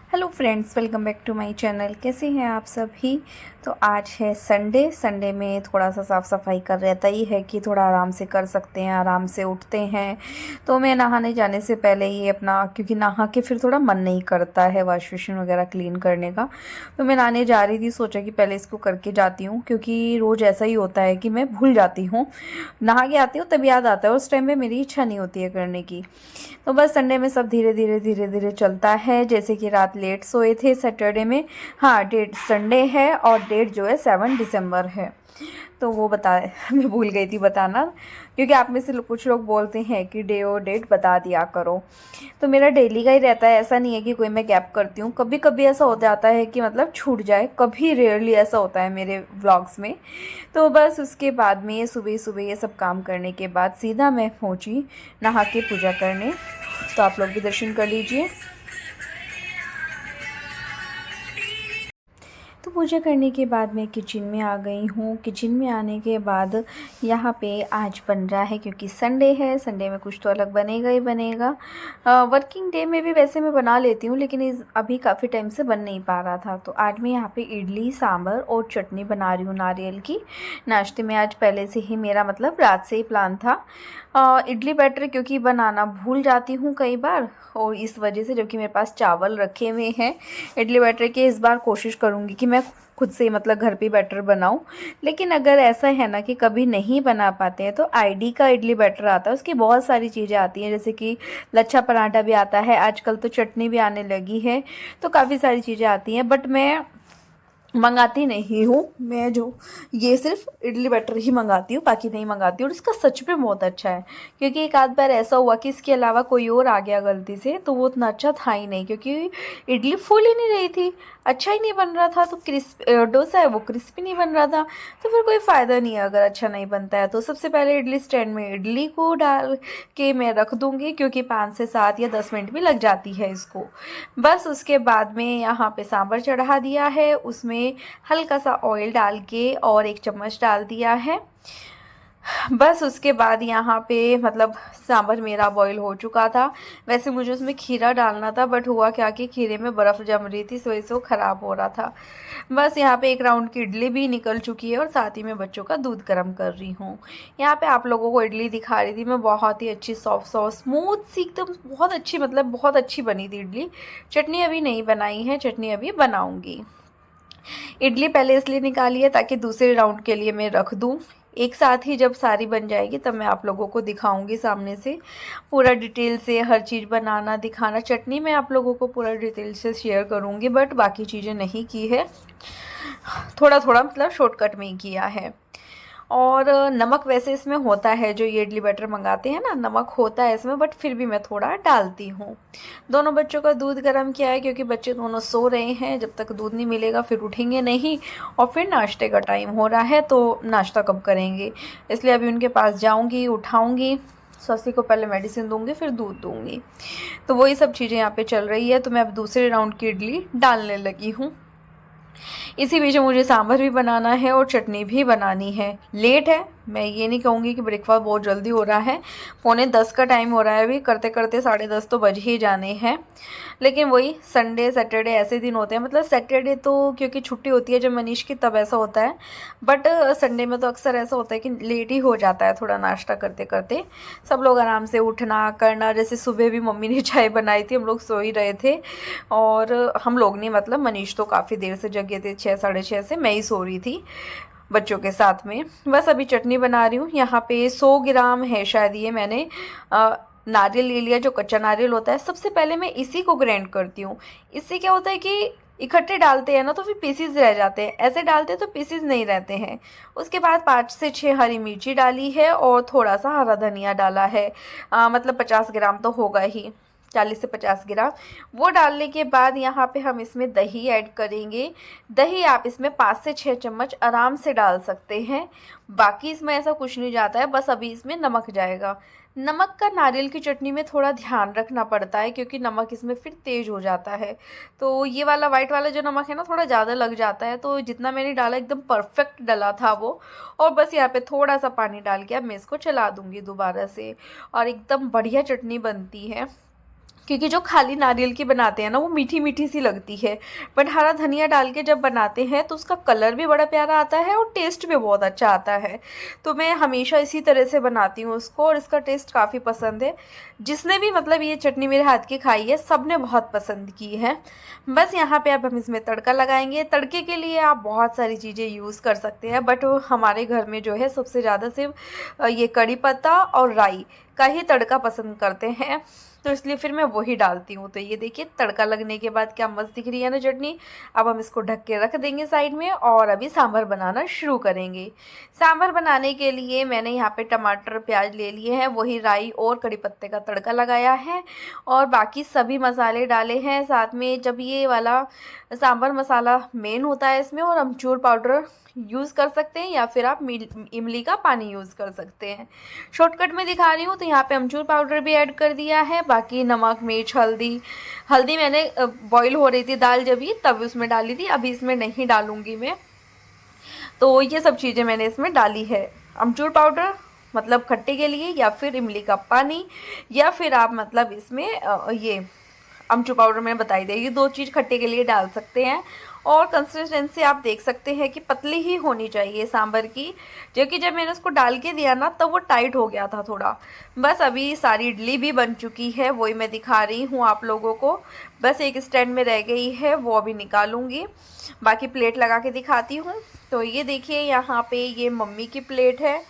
Hello friends, welcome back to my channel. कैसे हैं आप सभी। तो आज है संडे में थोड़ा सा साफ़ सफाई का रहता ही है कि थोड़ा आराम से कर सकते हैं, आराम से उठते हैं। तो मैं नहाने जाने से पहले ही अपना, क्योंकि नहा के फिर थोड़ा मन नहीं करता है वॉश बेसिन वगैरह क्लीन करने का, तो मैं नहाने जा रही थी। सोचा कि पहले इसको करके जाती हूँ, क्योंकि रोज़ ऐसा ही होता है कि मैं भूल जाती हूँ। नहा के आती हूँ तब याद आता है, उस टाइम में मेरी इच्छा नहीं होती है करने की। तो बस संडे में सब धीरे धीरे चलता है। जैसे कि रात लेट सोए थे सैटरडे में। हाँ, डेट संडे है और डेट जो है 7 दिसंबर है। तो वो मैं भूल गई थी बताना, क्योंकि आप में से कुछ लोग बोलते हैं कि डे और डेट बता दिया करो। तो मेरा डेली का ही रहता है, ऐसा नहीं है कि कोई मैं गैप करती हूँ। कभी कभी ऐसा हो जाता है कि मतलब छूट जाए, कभी रेयरली ऐसा होता है मेरे व्लॉग्स में। तो बस उसके बाद में सुबह सुबह ये सब काम करने के बाद सीधा मैं पहुँची नहा के पूजा करने। तो आप लोग भी दर्शन कर लीजिए। तो पूजा करने के बाद मैं किचन में आ गई हूँ। किचन में आने के बाद यहाँ पे आज बन रहा है, क्योंकि संडे है, संडे में कुछ तो अलग बनेगा ही बनेगा। वर्किंग डे में भी वैसे मैं बना लेती हूँ, लेकिन अभी काफ़ी टाइम से बन नहीं पा रहा था। तो आज मैं यहाँ पे इडली सांभर और चटनी बना रही हूँ नारियल की। नाश्ते में आज पहले से ही मेरा मतलब रात से ही प्लान था। इडली बैटर क्योंकि बनाना भूल जाती हूँ कई बार, और इस वजह से, जबकि मेरे पास चावल रखे हुए हैं इडली बैटर के, इस बार कोशिश करूँगी कि मैं खुद से मतलब घर पे बैटर बनाऊं। लेकिन अगर ऐसा है ना कि कभी नहीं बना पाते हैं, तो आईडी का इडली बैटर आता है, उसकी बहुत सारी चीज़ें आती हैं, जैसे कि लच्छा पराठा भी आता है, आजकल तो चटनी भी आने लगी है। तो काफ़ी सारी चीज़ें आती हैं, बट मैं मंगाती नहीं हूँ। मैं जो ये सिर्फ इडली बैटर ही मंगाती हूँ, बाकी नहीं मंगाती हूँ। और इसका सच में बहुत अच्छा है, क्योंकि एक आध बार ऐसा हुआ कि इसके अलावा कोई और आ गया गलती से, तो वो उतना अच्छा था ही नहीं, क्योंकि इडली फूल ही नहीं रही थी, अच्छा ही नहीं बन रहा था। तो डोसा है वो क्रिस्पी नहीं बन रहा था। तो फिर कोई फ़ायदा नहीं है अगर अच्छा नहीं बनता है। तो सबसे पहले इडली स्टैंड में इडली को डाल के मैं रख दूँगी, क्योंकि 5 से 7 या 10 मिनट भी लग जाती है इसको। बस उसके बाद में यहाँ पे सांभर चढ़ा दिया है, उसमें हल्का सा ऑयल डाल के और 1 चम्मच डाल दिया है। बस उसके बाद यहाँ पे मतलब सांभर मेरा बॉईल हो चुका था। वैसे मुझे उसमें खीरा डालना था, बट हुआ क्या कि खीरे में बर्फ़ जम रही थी, इस वजह से वो ख़राब हो रहा था। बस यहाँ पे 1 राउंड की इडली भी निकल चुकी है, और साथ ही में बच्चों का दूध गर्म कर रही हूँ। यहाँ पे आप लोगों को इडली दिखा रही थी मैं, बहुत ही अच्छी सॉफ्ट सॉफ्ट स्मूथ सी एकदम, बहुत अच्छी, मतलब बहुत अच्छी बनी थी इडली। चटनी अभी नहीं बनाई है, चटनी अभी बनाऊँगी। इडली पहले इसलिए निकाली है ताकि दूसरे राउंड के लिए मैं रख दूँ। एक साथ ही जब सारी बन जाएगी तब मैं आप लोगों को दिखाऊंगी सामने से पूरा डिटेल से, हर चीज़ बनाना दिखाना। चटनी मैं आप लोगों को पूरा डिटेल से शेयर करूंगी, बट बाकी चीज़ें नहीं की है, थोड़ा थोड़ा मतलब शॉर्टकट में ही किया है। और नमक वैसे इसमें होता है, जो ये इडली बैटर मंगाते हैं ना, नमक होता है इसमें, बट फिर भी मैं थोड़ा डालती हूँ। दोनों बच्चों का दूध गर्म किया है, क्योंकि बच्चे दोनों सो रहे हैं, जब तक दूध नहीं मिलेगा फिर उठेंगे नहीं। और फिर नाश्ते का टाइम हो रहा है, तो नाश्ता कब करेंगे, इसलिए अभी उनके पास जाऊँगी, उठाऊँगी, ससी को पहले मेडिसिन दूंगी, फिर दूध दूंगी। तो वही सब चीज़ें यहाँ पे चल रही है। तो मैं अब दूसरे राउंड की इडली डालने लगी हूँ। इसी बीच मुझे सांभर भी बनाना है और चटनी भी बनानी है। लेट है, मैं ये नहीं कहूँगी कि ब्रेकफास्ट बहुत जल्दी हो रहा है, 9:45 का टाइम हो रहा है, अभी करते करते 10:30 तो बज ही जाने हैं। लेकिन वही संडे सैटरडे ऐसे दिन होते हैं, मतलब सैटरडे तो क्योंकि छुट्टी होती है जब मनीष की, तब ऐसा होता है। बट संडे में तो अक्सर ऐसा होता है कि लेट ही हो जाता है थोड़ा नाश्ता करते करते। सब लोग आराम से उठना करना, जैसे सुबह भी मम्मी ने चाय बनाई थी, हम लोग सो ही रहे थे। और हम लोग नहीं, मतलब मनीष तो काफ़ी देर से जगे थे, 6 साढ़े 6 से, मैं ही सो रही थी बच्चों के साथ में। बस अभी चटनी बना रही हूँ। यहाँ पे 100 ग्राम है शायद, ये मैंने नारियल ले लिया, जो कच्चा नारियल होता है। सबसे पहले मैं इसी को ग्राइंड करती हूँ। इससे क्या होता है कि इकट्ठे डालते हैं ना तो फिर पीसीज रह जाते हैं, ऐसे डालते हैं तो पीसीज नहीं रहते हैं। उसके बाद 5 से 6 हरी मिर्ची डाली है, और थोड़ा सा हरा धनिया डाला है। मतलब 50 ग्राम तो होगा ही, 40 से 50 ग्राम। वो डालने के बाद यहाँ पे हम इसमें दही ऐड करेंगे। दही आप इसमें 5 से 6 चम्मच आराम से डाल सकते हैं, बाकी इसमें ऐसा कुछ नहीं जाता है, बस अभी इसमें नमक जाएगा। नमक का नारियल की चटनी में थोड़ा ध्यान रखना पड़ता है, क्योंकि नमक इसमें फिर तेज हो जाता है। तो ये वाला वाइट वाला जो नमक है ना, थोड़ा ज़्यादा लग जाता है, तो जितना मैंने डाला एकदम परफेक्ट डला था वो। और बस यहाँ पे थोड़ा सा पानी डाल के अब मैं इसको चला दूंगी दोबारा से, और एकदम बढ़िया चटनी बनती है। क्योंकि जो खाली नारियल की बनाते हैं ना वो मीठी मीठी सी लगती है, बट हरा धनिया डाल के जब बनाते हैं तो उसका कलर भी बड़ा प्यारा आता है और टेस्ट भी बहुत अच्छा आता है। तो मैं हमेशा इसी तरह से बनाती हूँ उसको और इसका टेस्ट काफ़ी पसंद है। जिसने भी मतलब ये चटनी मेरे हाथ की खाई है सब ने बहुत पसंद की है। बस यहाँ पे अब हम इसमें तड़का लगाएंगे। तड़के के लिए आप बहुत सारी चीज़ें यूज़ कर सकते हैं, बट हमारे घर में जो है सबसे ज़्यादा सिर्फ ये कड़ी पत्ता और राई का ही तड़का पसंद करते हैं, तो इसलिए फिर मैं वही डालती हूँ। तो ये देखिए तड़का लगने के बाद क्या मस्त दिख रही है ना चटनी। अब हम इसको ढक के रख देंगे साइड में और अभी सांभर बनाना शुरू करेंगे। सांभर बनाने के लिए मैंने यहाँ पे टमाटर प्याज ले लिए हैं, वही राई और कड़ी पत्ते का तड़का लगाया है और बाकी सभी मसाले डाले हैं साथ में। जब ये वाला सांभर मसाला मेन होता है इसमें, और अमचूर पाउडर यूज़ कर सकते हैं या फिर आप इमली का पानी यूज़ कर सकते हैं। शॉर्टकट में दिखा रही हूँ तो यहाँ पे अमचूर पाउडर भी ऐड कर दिया है। बाकी नमक मिर्च हल्दी मैंने बॉईल हो रही थी दाल जब ही तब उसमें डाली थी, अभी इसमें नहीं डालूँगी मैं। तो ये सब चीज़ें मैंने इसमें डाली है। अमचूर पाउडर मतलब खट्टे के लिए, या फिर इमली का पानी, या फिर आप मतलब इसमें ये अमचूर पाउडर मैंने बताई दी, ये दो चीज़ खट्टे के लिए डाल सकते हैं। और कंसिस्टेंसी आप देख सकते हैं कि पतली ही होनी चाहिए सांभर की, जो कि जब मैंने उसको डाल के दिया ना तब वो टाइट हो गया था थोड़ा। बस अभी सारी इडली भी बन चुकी है, वही मैं दिखा रही हूँ आप लोगों को। बस एक स्टैंड में रह गई है, वो अभी निकालूंगी। बाकी प्लेट लगा के दिखाती हूँ। तो ये देखिए यहाँ पे ये मम्मी की प्लेट है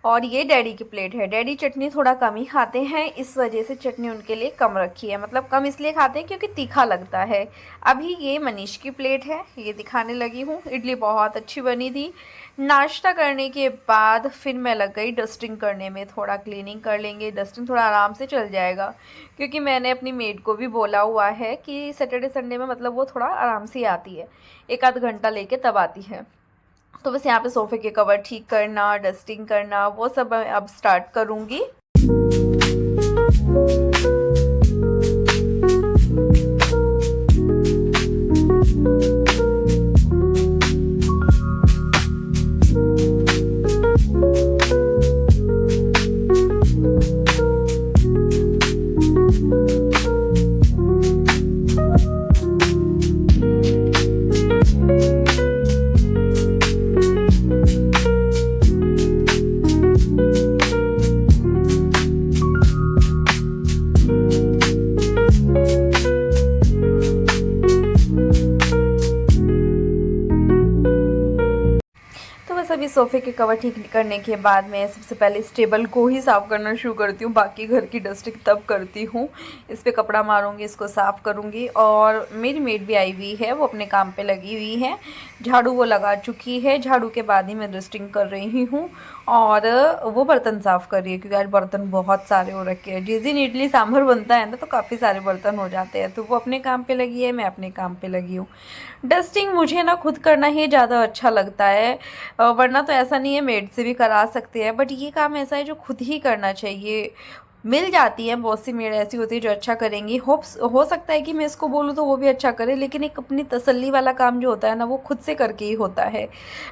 और ये डैडी की प्लेट है। डैडी चटनी थोड़ा कम ही खाते हैं, इस वजह से चटनी उनके लिए कम रखी है। मतलब कम इसलिए खाते हैं क्योंकि तीखा लगता है। अभी ये मनीष की प्लेट है, ये दिखाने लगी हूँ। इडली बहुत अच्छी बनी थी। नाश्ता करने के बाद फिर मैं लग गई डस्टिंग करने में, थोड़ा क्लीनिंग कर लेंगे। डस्टिंग थोड़ा आराम से चल जाएगा क्योंकि मैंने अपनी मेड को भी बोला हुआ है कि सैटरडे संडे में मतलब वो थोड़ा आराम से आती है, एक आध घंटा लेके तब आती है। तो बस यहाँ पे सोफ़े के कवर ठीक करना, डस्टिंग करना, वो सब मैं अब स्टार्ट करूँगी। अभी सोफ़े के कवर ठीक करने के बाद मैं सबसे पहले इस टेबल को ही साफ़ करना शुरू करती हूँ, बाकी घर की डस्टिंग तब करती हूँ। इस पर कपड़ा मारूंगी, इसको साफ़ करूँगी। और मेरी मेड भी आई हुई है, वो अपने काम पे लगी हुई है। झाड़ू वो लगा चुकी है, झाड़ू के बाद ही मैं डस्टिंग कर रही हूँ और वो बर्तन साफ़ कर रही है क्योंकि आज बर्तन बहुत सारे हो रखे हैं। जिस दिन इडली सांभर बनता है ना तो काफ़ी सारे बर्तन हो जाते हैं। तो वो अपने काम पे लगी है, मैं अपने काम पे लगी हूँ। डस्टिंग मुझे ना खुद करना ही ज़्यादा अच्छा लगता है, वरना तो ऐसा नहीं है मेड से भी करा सकते हैं, बट ये काम ऐसा है जो खुद ही करना चाहिए। मिल जाती है, बहुत सी मेड ऐसी होती है जो अच्छा करेंगी। हो सकता है कि मैं इसको बोलूँ तो वो भी अच्छा करे, लेकिन एक अपनी तसल्ली वाला काम जो होता है ना वो खुद से करके ही होता है।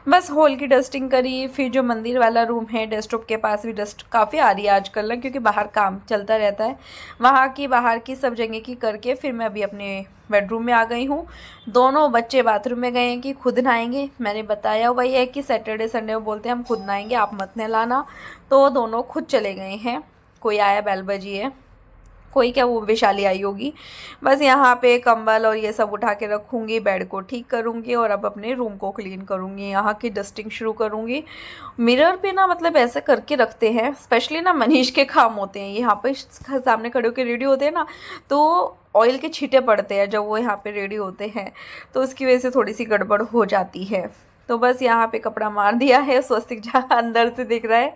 बस हॉल की डस्टिंग करी, फिर जो मंदिर वाला रूम है डेस्कटॉप के पास भी डस्ट काफ़ी आ रही है आजकल ना, क्योंकि बाहर काम चलता रहता है। वहाँ की बाहर की सब जगह की करके फिर मैं अभी अपने बेडरूम में आ गई हूँ। दोनों बच्चे बाथरूम में गए हैं कि खुद नहाएंगे। मैंने बताया वही है कि सैटरडे संडे में बोलते हैं हम खुद नहाएंगे, आप मत नहलाना, तो दोनों खुद चले गए हैं। कोई आया बैल बजी है, कोई क्या वो वैशाली आई होगी। बस यहाँ पे कंबल और ये सब उठा के रखूँगी, बेड को ठीक करूँगी और अब अपने रूम को क्लीन करूँगी, यहाँ की डस्टिंग शुरू करूँगी। मिरर पे ना मतलब ऐसे करके रखते हैं, स्पेशली ना मनीष के काम होते हैं। यहाँ पे सामने खड़े होकर रेडी होते हैं ना तो ऑयल के छींटे पड़ते हैं जब वो यहाँ पे रेडी होते हैं, तो उसकी वजह से थोड़ी सी गड़बड़ हो जाती है। तो बस यहाँ पे कपड़ा मार दिया है, स्वस्तिक जहाँ अंदर से दिख रहा है,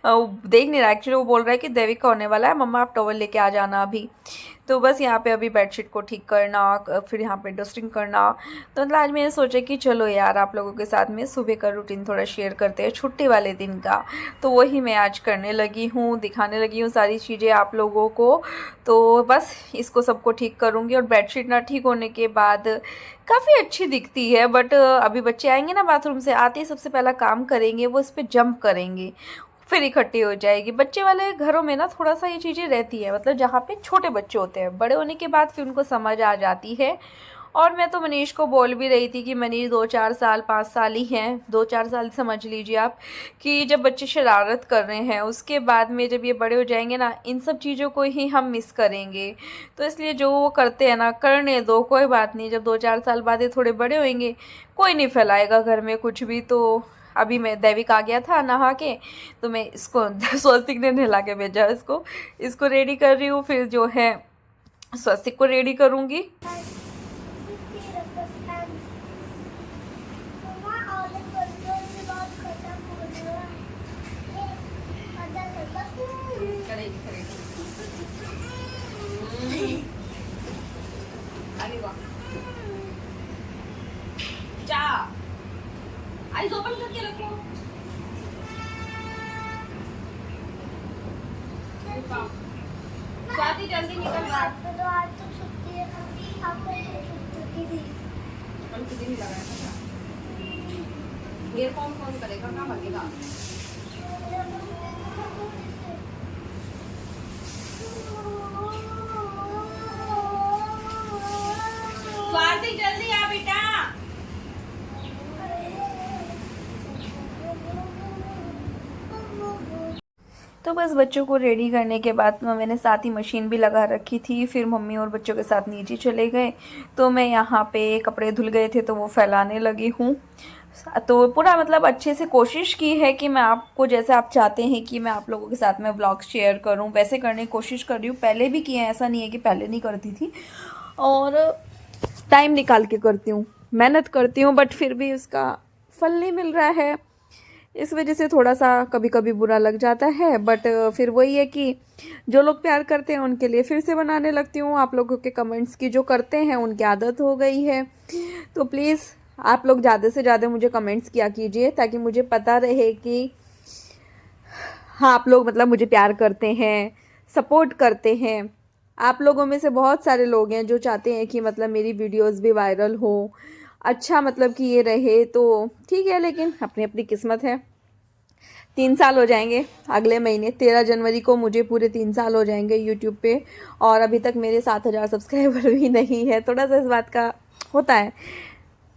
देख नहीं रहा एक्चुअली। वो बोल रहा है कि देविक का होने वाला है, मम्मा आप टॉवल लेके आ जाना अभी। तो बस यहाँ पे अभी बेडशीट को ठीक करना, फिर यहाँ पे डस्टिंग करना। तो मतलब आज मैंने सोचा कि चलो यार आप लोगों के साथ में सुबह का रूटीन थोड़ा शेयर करते हैं छुट्टी वाले दिन का। तो वही मैं आज करने लगी हूँ, दिखाने लगी हूँ सारी चीज़ें आप लोगों को। तो बस इसको सबको ठीक करूँगी और बेडशीट ना ठीक होने के बाद काफ़ी अच्छी दिखती है, बट अभी बच्चे आएंगे ना बाथरूम से, आते ही सबसे पहला काम करेंगे वो इस पर जंप करेंगे। फिर इकट्ठी हो जाएगी। बच्चे वाले घरों में ना थोड़ा सा ये चीज़ें रहती है, मतलब जहाँ पे छोटे बच्चे होते हैं, बड़े होने के बाद फिर उनको समझ आ जाती है। और मैं तो मनीष को बोल भी रही थी कि मनीष 2-4 साल 5 साल ही हैं, 2-4 साल समझ लीजिए आप, कि जब बच्चे शरारत कर रहे हैं उसके बाद में जब ये बड़े हो जाएंगे ना, इन सब चीज़ों को ही हम मिस करेंगे। तो इसलिए जो वो करते हैं ना करने दो, कोई बात नहीं। जब 2-4 साल बाद ये थोड़े बड़े होंगे, कोई नहीं फैलाएगा घर में कुछ भी। तो अभी मैं दैविक आ गया था नहा के, तो मैं इसको स्वस्तिक ने नहला के भेजा, इसको रेडी कर रही हूँ। फिर जो है स्वस्तिक को रेडी करूँगी। आइज ओपन करके रखो। स्वाति जल्दी निकल। आज तो छुट्टी है, आपको छुट्टी थी। नहीं लगाया ये कौन करेगा, कहाँ भागेगा? स्वाति जल्दी आ बेटा। तो बस बच्चों को रेडी करने के बाद मैंने साथ ही मशीन भी लगा रखी थी। फिर मम्मी और बच्चों के साथ नीचे चले गए, तो मैं यहाँ पे कपड़े धुल गए थे तो वो फैलाने लगी हूँ। तो पूरा मतलब अच्छे से कोशिश की है कि मैं आपको, जैसे आप चाहते हैं कि मैं आप लोगों के साथ में व्लॉग शेयर करूँ, वैसे करने की कोशिश कर रही हूँ। पहले भी किए हैं, ऐसा नहीं है कि पहले नहीं करती थी, और टाइम निकाल के करती हूँ, मेहनत करती हूँ, बट फिर भी उसका फल नहीं मिल रहा है। इस वजह से थोड़ा सा कभी कभी बुरा लग जाता है, बट फिर वही है कि जो लोग प्यार करते हैं उनके लिए फिर से बनाने लगती हूँ। आप लोगों के कमेंट्स की जो करते हैं उनकी आदत हो गई है, तो प्लीज़ आप लोग ज़्यादा से ज़्यादा मुझे कमेंट्स किया कीजिए, ताकि मुझे पता रहे कि हाँ आप लोग मतलब मुझे प्यार करते हैं, सपोर्ट करते हैं। आप लोगों में से बहुत सारे लोग हैं जो चाहते हैं कि मतलब मेरी वीडियोस भी वायरल हो, अच्छा मतलब कि ये रहे, तो ठीक है, लेकिन अपनी अपनी किस्मत है। 3 साल हो जाएंगे अगले महीने, 13 जनवरी को मुझे पूरे 3 साल हो जाएंगे यूट्यूब पे, और अभी तक मेरे 7000 सब्सक्राइबर भी नहीं है। थोड़ा सा इस बात का होता है।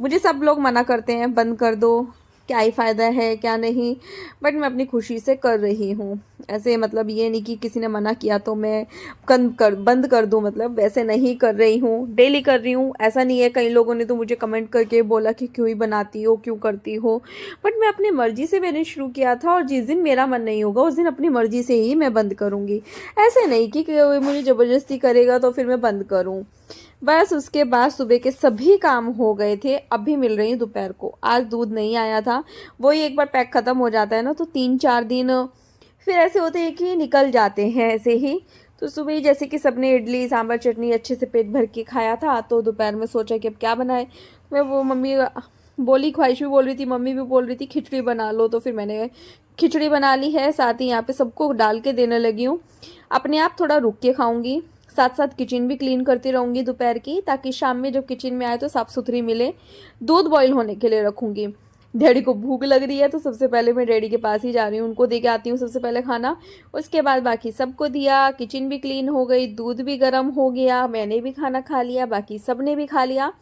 मुझे सब लोग मना करते हैं बंद कर दो, क्या ही फ़ायदा है क्या नहीं, बट मैं अपनी खुशी से कर रही हूँ। ऐसे मतलब ये नहीं कि किसी ने मना किया तो मैं बंद कर दूँ, मतलब वैसे नहीं कर रही हूँ, डेली कर रही हूँ। ऐसा नहीं है, कई लोगों ने तो मुझे कमेंट करके बोला कि क्यों ही बनाती हो, क्यों करती हो, बट मैं अपनी मर्ज़ी से मैंने शुरू किया था, और जिस दिन मेरा मन नहीं होगा उस दिन अपनी मर्ज़ी से ही मैं बंद करूँगी। ऐसे नहीं कि कोई मुझे ज़बरदस्ती करेगा तो फिर मैं बंद करूँ। बस उसके बाद सुबह के सभी काम हो गए थे, अभी मिल रही हूँ दोपहर को। आज दूध नहीं आया था, वही एक बार पैक ख़त्म हो जाता है ना, तो 3-4 दिन फिर ऐसे होते हैं कि निकल जाते हैं ऐसे ही। तो सुबह ही जैसे कि सबने इडली सांभर चटनी अच्छे से पेट भर के खाया था, तो दोपहर में सोचा कि अब क्या बनाए। मैं वो मम्मी बोली, ख्वाहिश भी बोल रही थी, मम्मी भी बोल रही थी खिचड़ी बना लो, तो फिर मैंने खिचड़ी बना ली है। साथ ही यहाँ पे सबको डाल के देने लगी हूँ। अपने आप थोड़ा रुक के खाऊंगी, साथ साथ किचन भी क्लीन करती रहूँगी दोपहर की, ताकि शाम में जब किचन में आए तो साफ़ सुथरी मिले। दूध बॉईल होने के लिए रखूँगी। डैडी को भूख लग रही है, तो सबसे पहले मैं डैडी के पास ही जा रही हूँ, उनको दे के आती हूँ सबसे पहले खाना। उसके बाद बाकी सबको दिया, किचन भी क्लीन हो गई, दूध भी गर्म हो गया, मैंने भी खाना खा लिया, बाकी सब ने भी खा लिया।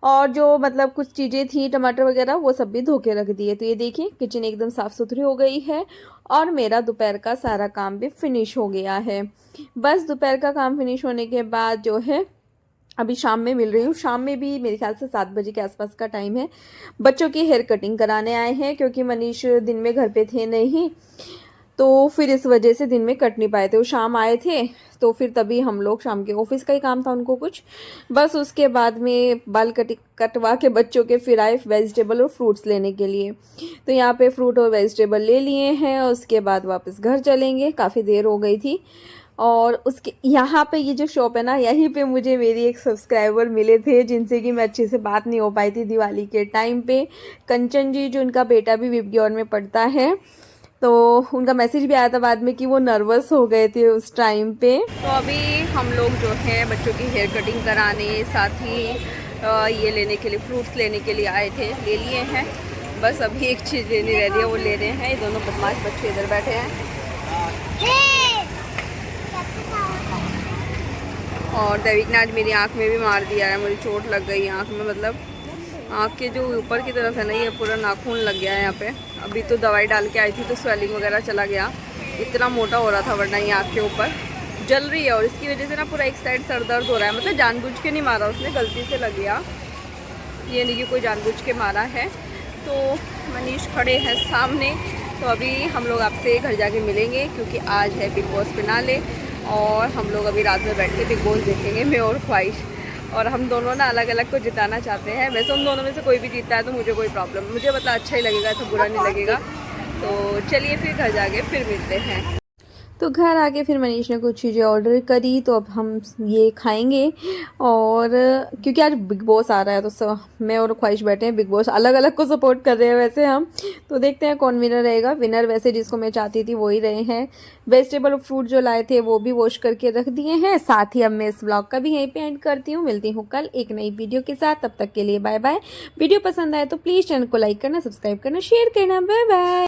और जो मतलब कुछ चीज़ें थी टमाटर वगैरह वो सब भी धो के रख दिए। तो ये देखिए किचन एकदम साफ़ सुथरी हो गई है, और मेरा दोपहर का सारा काम भी फिनिश हो गया है। बस दोपहर का काम फिनिश होने के बाद जो है अभी शाम में मिल रही हूँ। शाम में भी मेरे ख्याल से 7 बजे के आसपास का टाइम है। बच्चों की हेयर कटिंग कराने आए हैं, क्योंकि मनीष दिन में घर पे थे नहीं, तो फिर इस वजह से दिन में कट नहीं पाए थे। वो शाम आए थे, तो फिर तभी हम लोग, शाम के ऑफिस का ही काम था उनको कुछ, बस उसके बाद में बाल कटवा के बच्चों के फिर आए वेजिटेबल और फ्रूट्स लेने के लिए। तो यहाँ पे फ्रूट और वेजिटेबल ले लिए हैं, और उसके बाद वापस घर चलेंगे, काफ़ी देर हो गई थी। और उसके यहाँ पे ये जो शॉप है ना, यहीं पे मुझे मेरी एक सब्सक्राइबर मिले थे, जिनसे कि मैं अच्छे से बात नहीं हो पाई थी दिवाली के टाइम पे। कंचन जी, जो उनका बेटा भी विबग्योर में पढ़ता है, तो उनका मैसेज भी आया था बाद में कि वो नर्वस हो गए थे उस टाइम पे। तो अभी हम लोग जो है बच्चों की हेयर कटिंग कराने, साथ ही ये लेने के लिए, फ्रूट्स लेने के लिए आए थे, ले लिए हैं। बस अभी एक चीज़ लेनी रह रही है, वो ले रहे हैं। ये दोनों बदमाश बच्चे इधर बैठे हैं और देविक ने आज मेरी आँख में भी मार दिया है, मुझे चोट लग गई आँख में। मतलब आँख के जो ऊपर की तरफ है ना, ये पूरा नाखून लग गया है यहाँ पे। अभी तो दवाई डाल के आई थी तो स्वेलिंग वगैरह चला गया, इतना मोटा हो रहा था वरना ये आँख के ऊपर जल रही है। और इसकी वजह से ना पूरा एक साइड सर दर्द हो रहा है। मतलब जानबूझ के नहीं मारा उसने, गलती से लग गया, ये नहीं कि कोई जानबूझ के मारा है। तो मनीष खड़े हैं सामने, तो अभी हम लोग आपसे घर जाके मिलेंगे क्योंकि आज है बिग बॉस फिनाले और हम लोग अभी रात में बैठ के बिग बॉस देखेंगे, मैं और ख्वाहिश। और हम दोनों ना अलग अलग को जिताना चाहते हैं। वैसे उन दोनों में से कोई भी जीतता है तो मुझे कोई प्रॉब्लम, मुझे मतलब अच्छा ही लगेगा, तो बुरा नहीं लगेगा। तो चलिए फिर घर जाके फिर मिलते हैं। तो घर आके फिर मनीष ने कुछ चीज़ें ऑर्डर करी, तो अब हम ये खाएंगे। और क्योंकि आज बिग बॉस आ रहा है तो सब मैं और ख्वाहिश बैठे हैं, बिग बॉस अलग अलग को सपोर्ट कर रहे हैं वैसे हम। तो देखते हैं कौन विनर रहेगा। विनर वैसे जिसको मैं चाहती थी वही रहे हैं। वेजिटेबल और फ्रूट जो लाए थे वो भी वॉश करके रख दिए हैं। साथ ही अब मैं इस ब्लॉग का भी यहीं पे एंड करती हूँ। मिलती हूँ कल एक नई वीडियो के साथ, तब तक के लिए बाय बाय। वीडियो पसंद आए तो प्लीज़ चैनल को लाइक करना, सब्सक्राइब करना, शेयर करना। Bye bye.